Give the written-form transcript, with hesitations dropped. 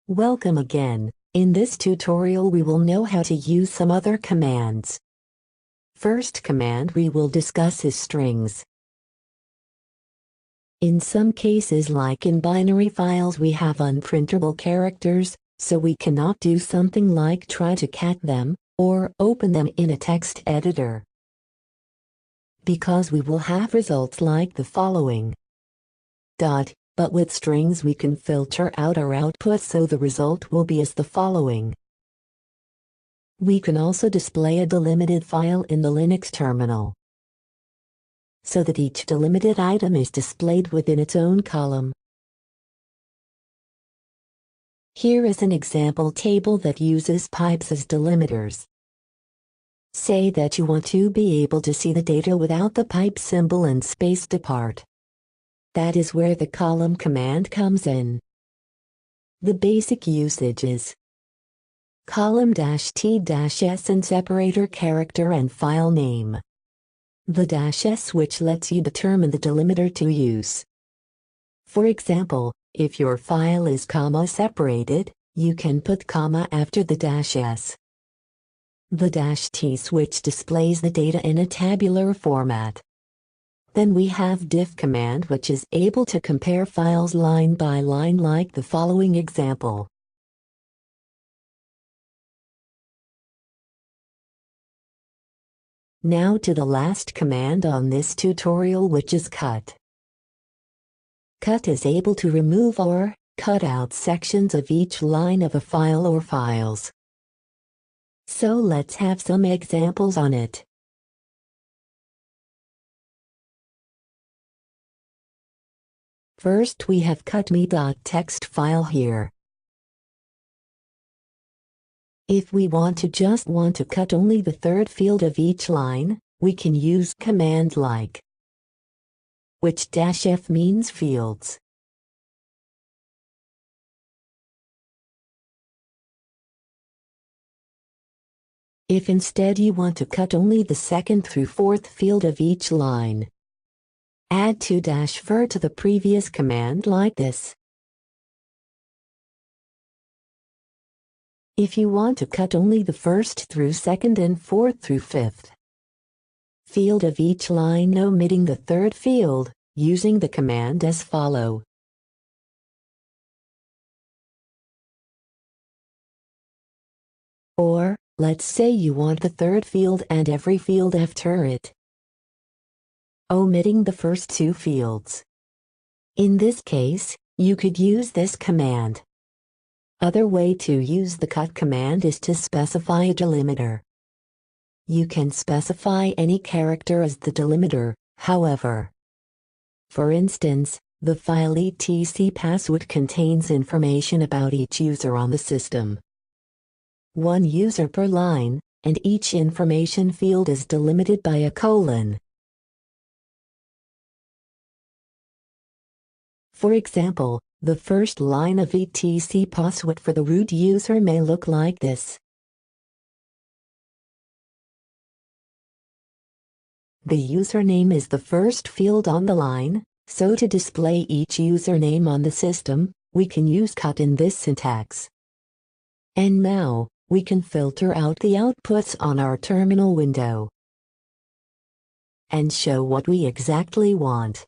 Welcome again. In this tutorial we will know how to use some other commands. First command we will discuss is strings. In some cases, like in binary files, we have unprintable characters, so we cannot do something like try to cat them, or open them in a text editor. Because we will have results like the following. But with strings we can filter out our output, so the result will be as the following. We can also display a delimited file in the Linux terminal, so that each delimited item is displayed within its own column. Here is an example table that uses pipes as delimiters. Say that you want to be able to see the data without the pipe symbol and spaced apart. That is where the column command comes in. The basic usage is column-t-s and separator character and file name. The -s which lets you determine the delimiter to use. For example, if your file is comma separated, you can put comma after the -s. The -t switch displays the data in a tabular format. Then we have diff command, which is able to compare files line by line like the following example. Now to the last command on this tutorial, which is cut. Cut is able to remove or cut out sections of each line of a file or files. So let's have some examples on it. First we have cut me.txt file here. If we want to cut only the third field of each line, we can use command like, which -f means fields. If instead you want to cut only the second through fourth field of each line, add -ver to the previous command like this. If you want to cut only the first through second and fourth through fifth field of each line, omitting the third field, using the command as follow. Or, let's say you want the third field and every field after it, omitting the first two fields. In this case, you could use this command. Other way to use the cut command is to specify a delimiter. You can specify any character as the delimiter, however. For instance, the file etc password contains information about each user on the system. One user per line, and each information field is delimited by a colon. For example, the first line of etc password for the root user may look like this. The username is the first field on the line, so to display each username on the system, we can use cut in this syntax. And now, we can filter out the outputs on our terminal window and show what we exactly want.